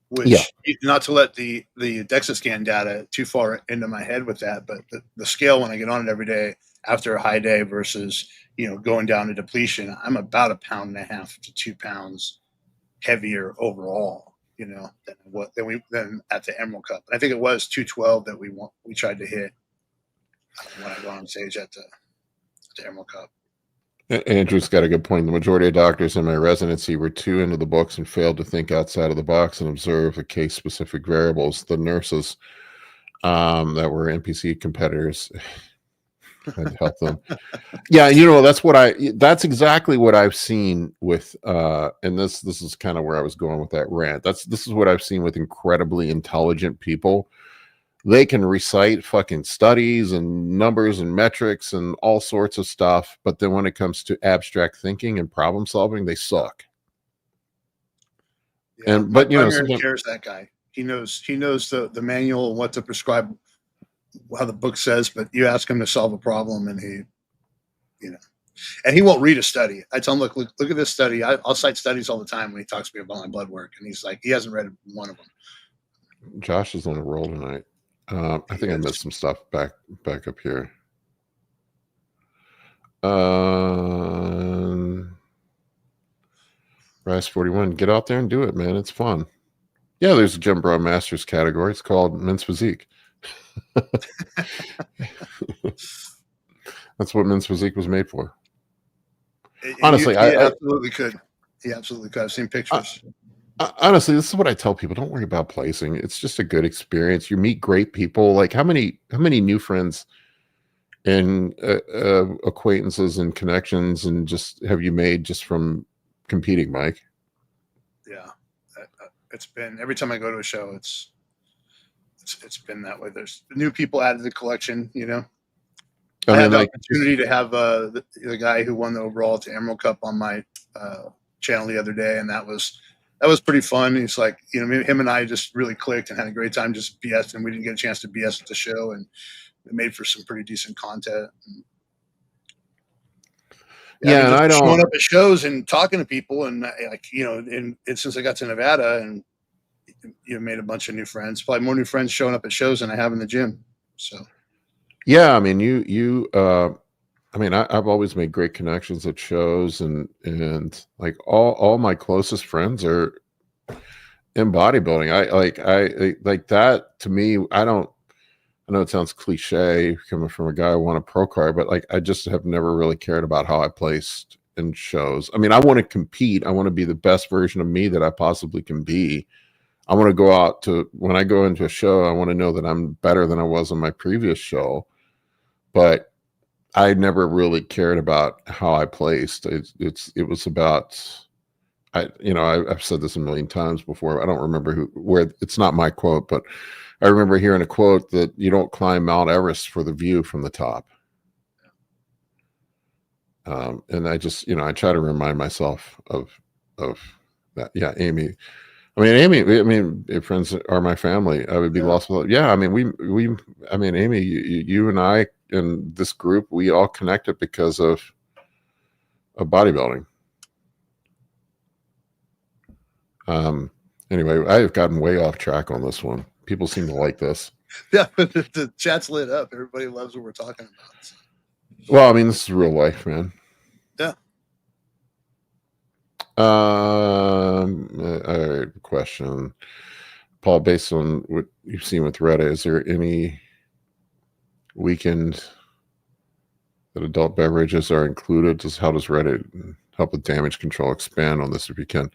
Which, not to let the DEXA scan data too far into my head with that, but the scale when I get on it every day after a high day versus, going down to depletion, I'm about 1.5 to 2 pounds heavier overall, than at the Emerald Cup. And I think it was 212 that we tried to hit when I got on stage at the Emerald Cup. Andrew's got a good point. The majority of doctors in my residency were too into the books and failed to think outside of the box and observe the case-specific variables. The nurses that were NPC competitors, I'd help them. Yeah, you know, that's exactly what I've seen with and this is kind of where I was going with that rant. This is what I've seen with incredibly intelligent people. They can recite fucking studies and numbers and metrics and all sorts of stuff, but then when it comes to abstract thinking and problem solving, they suck. Yeah, And my but you know, primary care is that guy. He knows the manual, what to prescribe, how the book says, but you ask him to solve a problem and and he won't read a study. I tell him, look at this study. I'll cite studies all the time when he talks to me about my blood work, and he's like, he hasn't read one of them. Josh is on a roll tonight. I think I missed some stuff back up here. Rise 41, get out there and do it, man. It's fun. Yeah, there's a Gym Bro Masters category. It's called Men's Physique. That's what Men's Physique was made for. Honestly, he absolutely could. He absolutely could. I've seen pictures. Honestly, this is what I tell people. Don't worry about placing. It's just a good experience. You meet great people. Like how many new friends and acquaintances and connections and just have you made just from competing, Mike? Yeah, it's been every time I go to a show, it's been that way. There's new people added to the collection. You know, I had the opportunity to have the guy who won the overall to Emerald Cup on my channel the other day, and that was pretty fun. He's like, you know, him and I just really clicked and had a great time just BS, and we didn't get a chance to BS at the show, and it made for some pretty decent content. Yeah, and I don't showing up at shows and talking to people, and like, you know, and since I got to Nevada, and you made a bunch of new friends, probably more new friends showing up at shows than I have in the gym. So, yeah, I mean, I mean, I've always made great connections at shows, and like all my closest friends are in bodybuilding. I like that. To me, I know it sounds cliche coming from a guy who won a pro card, but like I just have never really cared about how I placed in shows. I mean, I want to compete. I want to be the best version of me that I possibly can be. I want to go out to, when I go into a show, I want to know that I'm better than I was on my previous show. But I never really cared about how I placed. It was about, I've said this a million times before. I don't remember where, it's not my quote, but I remember hearing a quote that you don't climb Mount Everest for the view from the top. And I just, I try to remind myself of that. Yeah, Amy. If friends are my family, I would be lost without. Yeah, I mean, Amy, you and I and this group, we all connected because of bodybuilding. Anyway, I have gotten way off track on this one. People seem to like this. Yeah, the chat's lit up. Everybody loves what we're talking about. So. Well, I mean, this is real life, man. Yeah. All right, question. Paul, based on what you've seen with Reddit, is there any weekend that adult beverages are included? How does Reddit help with damage control? Expand on this if you can.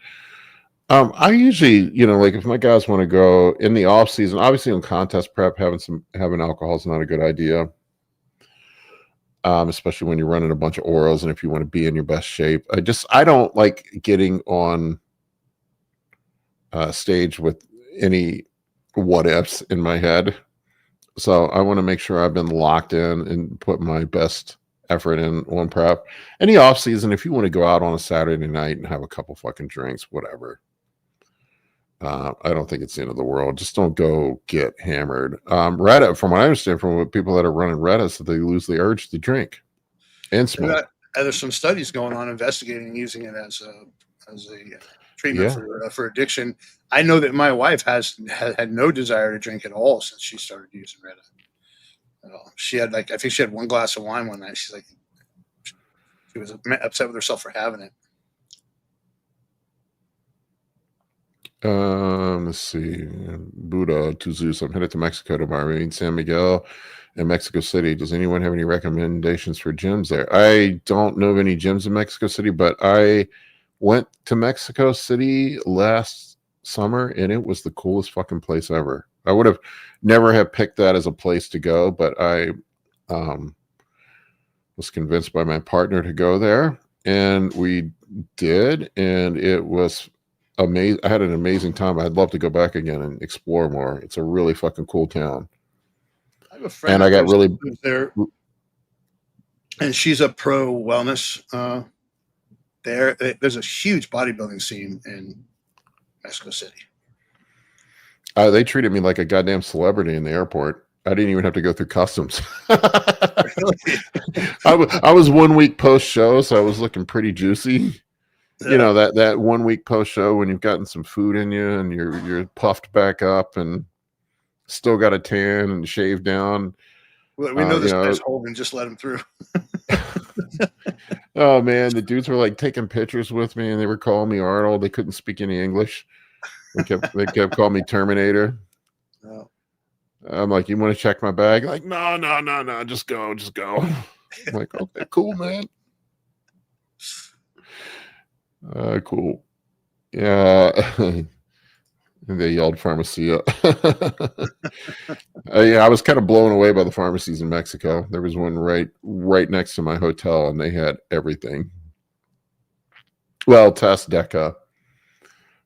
I usually, like if my guys want to go in the off season, obviously on contest prep, having alcohol is not a good idea. Especially when you're running a bunch of orals and if you want to be in your best shape. I don't like getting on stage with any what ifs in my head. So I want to make sure I've been locked in and put my best effort in on prep. Any off season, if you want to go out on a Saturday night and have a couple fucking drinks, whatever. I don't think it's the end of the world. Just don't go get hammered. Reddit, from what I understand from what people that are running Reddit, that they lose the urge to drink and smoke. There's some studies going on investigating using it as a treatment for addiction. I know that my wife has had no desire to drink at all since she started using Reddit. She had I think she had one glass of wine one night. She's like, she was upset with herself for having it. Let's see. Buddha to Zeus. I'm headed to Mexico tomorrow. In San Miguel and Mexico City. Does anyone have any recommendations for gyms there? I don't know of any gyms in Mexico City, but I went to Mexico City last summer and it was the coolest fucking place ever. I would have never have picked that as a place to go, but was convinced by my partner to go there, and we did, and it was amazing. I had an amazing time. I'd love to go back again and explore more. It's a really fucking cool town. I have a friend And I got really lives there, and she's a pro wellness. There's a huge bodybuilding scene in Mexico City. they treated me like a goddamn celebrity in the airport. I didn't even have to go through customs. Really? I was 1 week post show, so I was looking pretty juicy. Yeah. You know, that 1 week post show when you've gotten some food in you and you're puffed back up and still got a tan and shaved down. Well, we know this guy's holding. Just let him through. Oh man, the dudes were like taking pictures with me, and they were calling me Arnold. They couldn't speak any English. They kept calling me Terminator. No. I'm like, you want to check my bag? Like, no, just go. I'm like, okay, cool, man. Cool. Yeah. They yelled pharmacia. Yeah, I was kind of blown away by the pharmacies in Mexico. There was one right next to my hotel, and they had everything. Well, Test Deca.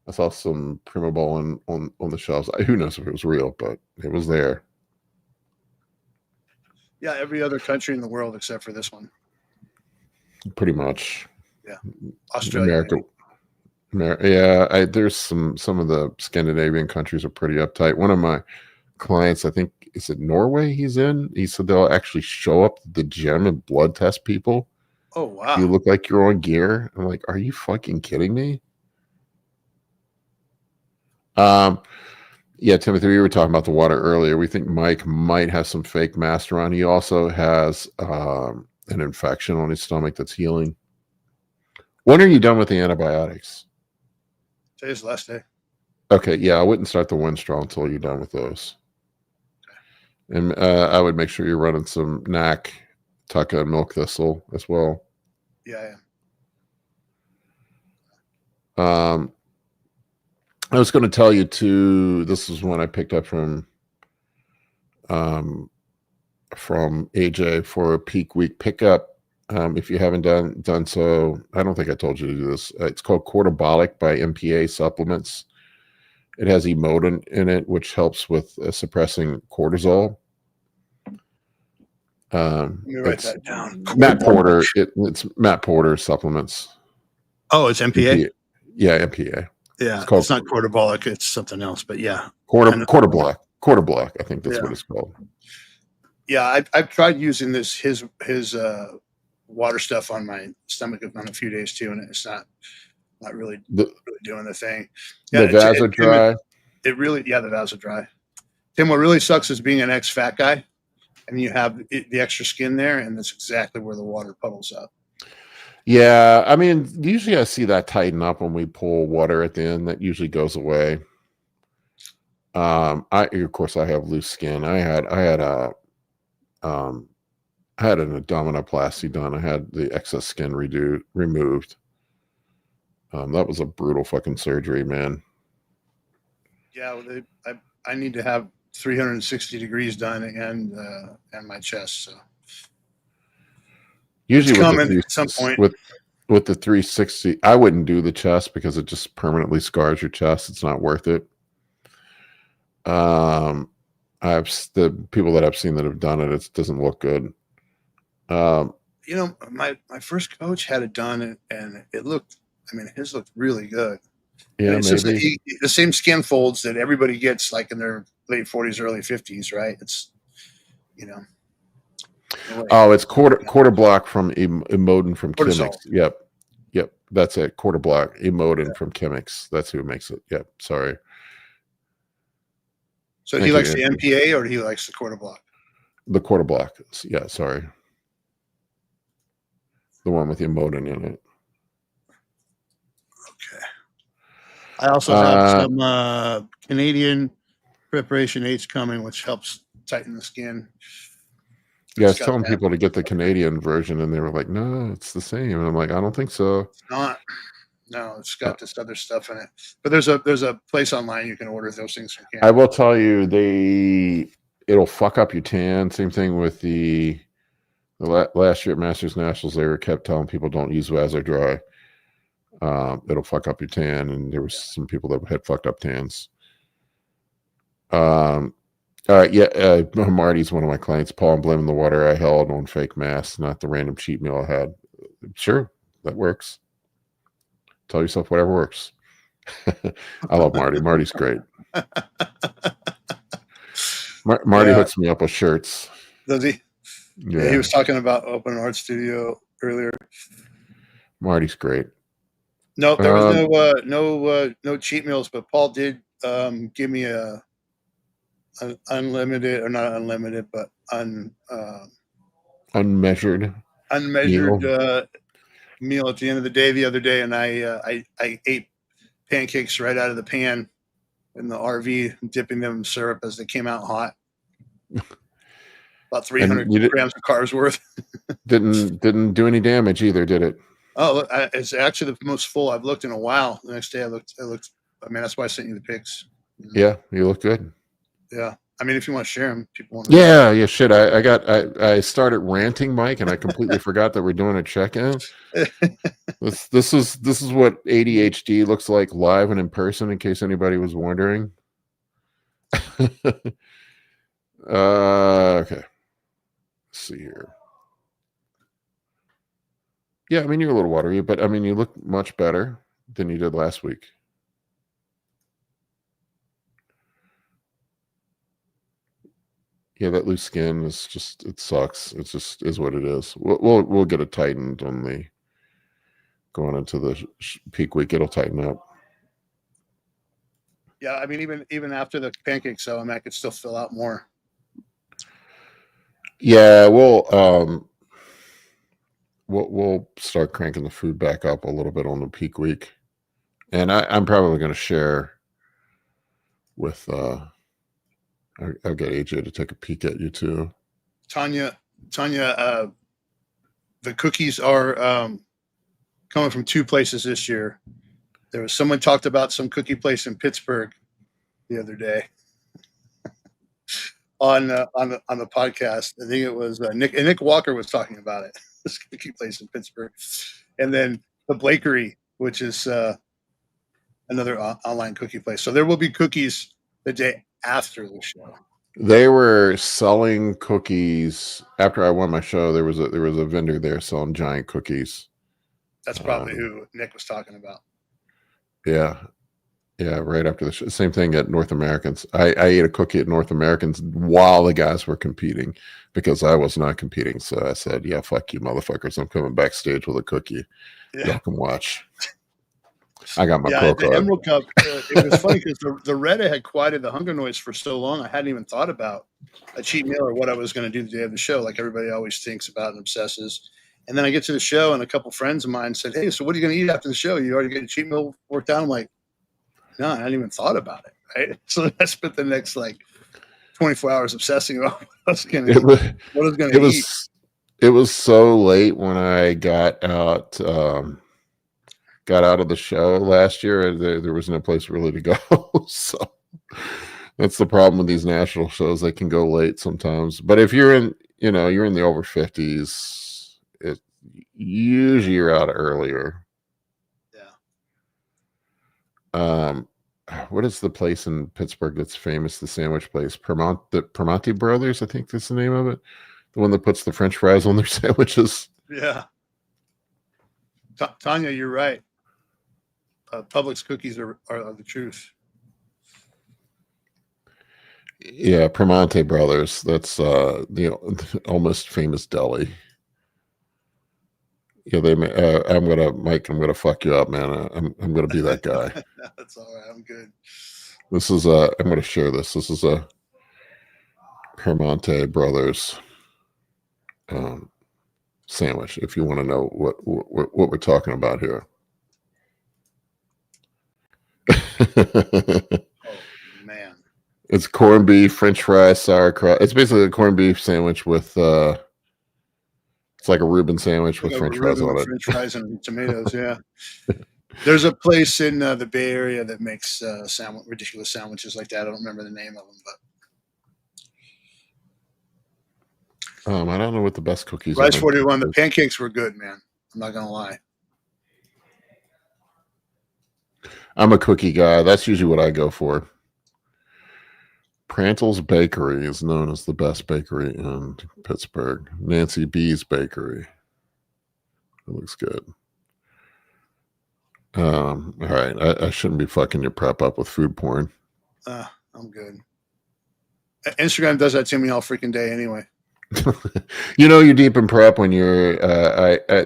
I saw some Primabol on the shelves. Who knows if it was real, but it was there. Yeah, every other country in the world except for this one. Pretty much. Yeah, Australia. Yeah, there's some of the Scandinavian countries are pretty uptight. One of my clients, I think, is it Norway he's in? He said they'll actually show up to the gym and blood test people. Oh, wow. You look like you're on gear. I'm like, are you fucking kidding me? Yeah, Timothy, we were talking about the water earlier. We think Mike might have some fake masteron. He also has an infection on his stomach that's healing. When are you done with the antibiotics? Today's the last day. Okay, yeah, I wouldn't start the Winstrol until you're done with those. Okay. And I would make sure you're running some NAC, Tucka, and milk thistle as well. Yeah. I was going to tell you too. This is one I picked up from AJ for a peak week pickup. If you haven't done so, I don't think I told you to do this. It's called Cortabolic by MPA Supplements. It has emodin in it, which helps with suppressing cortisol. Let me write that down. Matt Porter. It's Matt Porter Supplements. Oh, it's MPA? Yeah, MPA. Yeah, it's not Cortabolic. It's something else, but yeah. Quarterblock, I think that's what it's called. Yeah, I've tried using his water stuff on my stomach on a few days too, and it's not really doing the thing. Yeah, the Vasodry. The Vasodry. Tim, what really sucks is being an ex-fat guy, and you have the extra skin there, and that's exactly where the water puddles up. Yeah, I mean, usually I see that tighten up when we pull water at the end. That usually goes away. Of course, I have loose skin. I had an abdominoplasty done. I had the excess skin removed. That was a brutal fucking surgery, man. Yeah, I need to have 360 degrees done and my chest. So usually coming at some point with the 360, I wouldn't do the chest because it just permanently scars your chest. It's not worth it. The people that I've seen that have done it, it doesn't look good. My first coach had it done, and it looked. I mean, his looked really good. Yeah, it's maybe just the same skin folds that everybody gets, like in their late 40s, early 50s, right? It's Oh, it's quarter block from Emodin from cortisol. Chemix. Yep, that's it. Quarter block Emodin from Chemix. That's who makes it. Yep, sorry. So he likes the MPA, or he likes the quarter block? The quarter block. Yeah, sorry. The one with the Emodin in it. Okay. I also have some Canadian Preparation H coming, which helps tighten the skin. Yeah, I was telling people to get the Canadian version, and they were like, no, it's the same. And I'm like, I don't think so. It's not. No, it's got this other stuff in it. But there's a place online you can order those things from Canada. I will tell you, it'll fuck up your tan. Same thing with the Last year at Masters Nationals, they were kept telling people don't use Vaseline dry. It'll fuck up your tan, and there was some people that had fucked up tans. All right, yeah, Marty's one of my clients. Paul, I'm blaming the water I held on fake masks, not the random cheat meal I had. Sure, that works. Tell yourself whatever works. I love Marty. Marty's great. Marty hooks me up with shirts. Does he? Yeah, he was talking about open art studio earlier. Marty's great. No, there was no cheat meals, but Paul did give me a unlimited, or not unlimited, but unmeasured meal at the end of the day the other day, and I ate pancakes right out of the pan in the RV, dipping them in syrup as they came out hot. About 300 grams of carbs worth. didn't do any damage either, did it? Oh, it's actually the most full I've looked in a while. The next day I looked. I mean, that's why I sent you the pics. Yeah, you look good. Yeah, I mean, if you want to share them, people want. Yeah. Shit, I started ranting, Mike, and I completely forgot that we're doing a check-in. This is what ADHD looks like live and in person, in case anybody was wondering. Okay. Let's see here. Yeah, I mean, you're a little watery, but I mean, you look much better than you did last week. Yeah, that loose skin is just, it sucks. It just is what it is. We'll get it tightened on the going into the peak week. It'll tighten up. Yeah, I mean, even after the pancake, so I mean, I could still fill out more. Yeah, we'll start cranking the food back up a little bit on the peak week, and I'm probably going to share with I'll get AJ to take a peek at you too. Tanya, the cookies are coming from two places this year. There was someone talked about some cookie place in Pittsburgh the other day on the podcast. I think it was Nick Walker was talking about it. This cookie place in Pittsburgh, and then the Blakery, which is another online cookie place. So there will be cookies the day after the show. They were selling cookies after I won my show. There was a vendor there selling giant cookies. That's probably who Nick was talking about. Yeah, right after the show. Same thing at North Americans. I ate a cookie at North Americans while the guys were competing because I was not competing. So I said, yeah, fuck you motherfuckers. I'm coming backstage with a cookie. Yeah. Y'all can watch. I got my pro card. The Emerald Cup, it was funny because the Reddit had quieted the hunger noise for so long. I hadn't even thought about a cheat meal or what I was going to do the day of the show, like everybody always thinks about and obsesses. And then I get to the show, and a couple friends of mine said, "Hey, so what are you going to eat after the show? You already get a cheat meal worked out?" I'm like, "No, I hadn't even thought about it." Right? So I spent the next 24 hours obsessing about what I was going to eat. What I was going to eat. It was so late when I got out. Got out of the show last year. There was no place really to go. So that's the problem with these national shows. They can go late sometimes. But if you're in, you're in the over 50s, usually you're out earlier. Yeah. What is the place in Pittsburgh that's famous? The sandwich place, the Primanti Brothers, I think that's the name of it. The one that puts the French fries on their sandwiches. Yeah. Tanya, you're right. Publix cookies are the truth. Yeah, Primanti Brothers. That's the almost famous deli. Yeah, Mike. I'm gonna fuck you up, man. I'm gonna be that guy. That's all right. I'm good. This is I'm gonna share this. This is a Primanti Brothers sandwich. If you want to know what we're talking about here. Oh man. It's corned beef, French fries, sauerkraut. It's basically a corned beef sandwich with it's like a Reuben sandwich with French fries on it. French fries and tomatoes, yeah. There's a place in the Bay Area that makes ridiculous sandwiches like that. I don't remember the name of them, but I don't know what the best cookies Rice are. 41. The pancakes were good, man. I'm not gonna lie. I'm a cookie guy. That's usually what I go for. Prantle's Bakery is known as the best bakery in Pittsburgh. Nancy B's Bakery. It looks good. All right. I shouldn't be fucking your prep up with food porn. I'm good. Instagram does that to me all freaking day anyway. You're deep in prep when you're.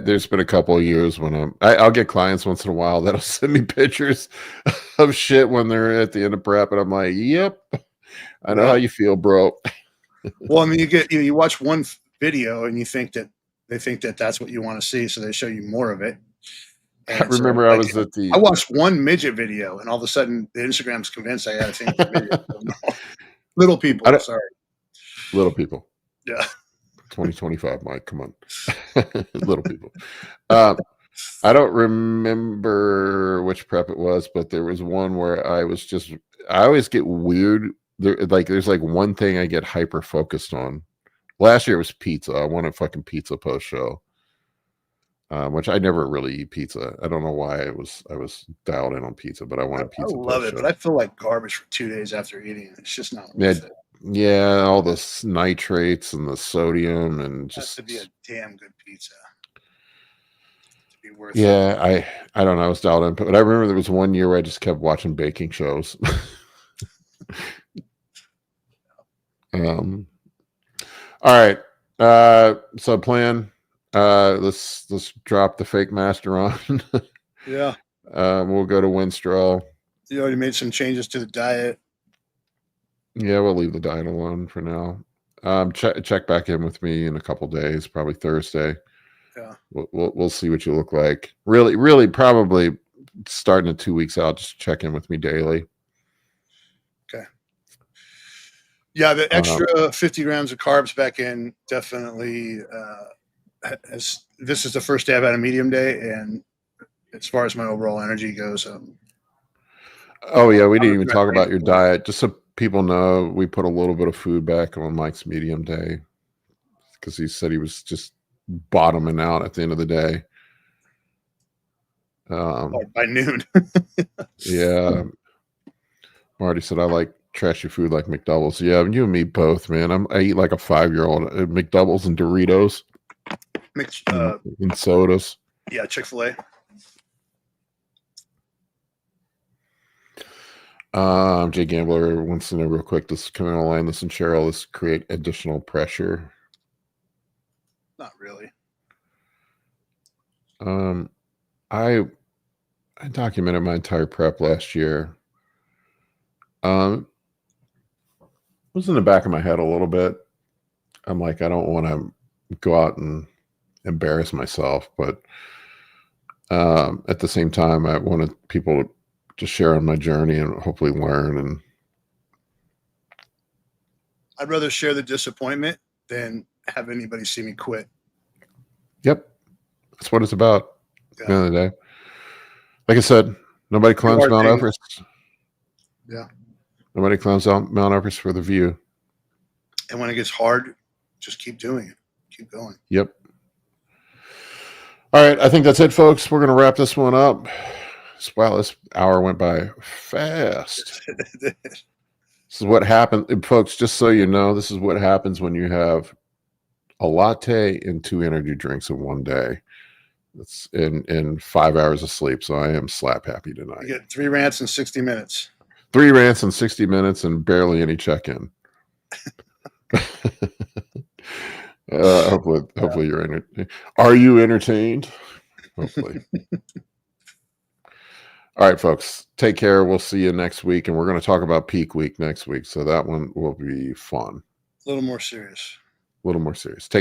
There's been a couple of years when I'll get clients once in a while that'll send me pictures of shit when they're at the end of prep, and I'm like, "Yep, I know how you feel, bro." Well, I mean, you watch one video and you think that they think that that's what you want to see, so they show you more of it. I remember I was at I watched one midget video, and all of a sudden, the Instagram's convinced I got to think it's midget. Little people, sorry. Little people. Yeah. 2025, Mike. Come on. Little people. I don't remember which prep it was, but there was one where I always get weird. There's like one thing I get hyper focused on. Last year it was pizza. I wanted fucking pizza post show. Which I never really eat pizza. I don't know why I was dialed in on pizza, but I wanted pizza. I love it, but I feel like garbage for 2 days after eating. It's just not worth it. Yeah, all the nitrates and the sodium and just to be a damn good pizza. To be worth it. I don't know. I was dialed in, but I remember there was one year where I just kept watching baking shows. All right. So plan. Let's drop the fake master on. Yeah. We'll go to Winstrol. You already made some changes to the diet. Yeah, we'll leave the diet alone for now. Check back in with me in a couple days, probably Thursday. Yeah. We'll see what you look like. Really, probably starting in 2 weeks out. Just check in with me daily. Okay. Yeah, the extra 50 grams of carbs back in definitely. This is the first day I've had a medium day, and as far as my overall energy goes, oh yeah, we didn't even talk about your diet. Just so people know, we put a little bit of food back on Mike's medium day because he said he was just bottoming out at the end of the day. By noon. Yeah. Marty said, I like trashy food like McDoubles. Yeah, you and me both, man. I eat like a 5-year-old. McDoubles and Doritos. And sodas. Yeah, Chick-fil-A. Jay Gambler wants to know real quick, does coming online, this and Cheryl, this create additional pressure? Not really. I documented my entire prep last year. It was in the back of my head a little bit. I'm like, I don't want to go out and embarrass myself, but at the same time, I wanted people to share on my journey and hopefully learn. And I'd rather share the disappointment than have anybody see me quit. Yep, that's what it's about. At the end of the day, like I said, nobody climbs Mount Everest. Yeah, nobody climbs Mount Everest for the view. And when it gets hard, just keep doing it. Keep going. Yep. All right, I think that's it, folks. We're going to wrap this one up. Wow, this hour went by fast. This is what happened, folks. Just so you know, this is what happens when you have a latte and 2 energy drinks in one day. It's in 5 hours of sleep. So I am slap happy tonight. You get 3 rants in 60 minutes. 3 rants in 60 minutes and barely any check-in. Hopefully you're entertained. Are you entertained? Hopefully. All right, folks. Take care. We'll see you next week, and we're going to talk about peak week next week. So that one will be fun. A little more serious. Take care.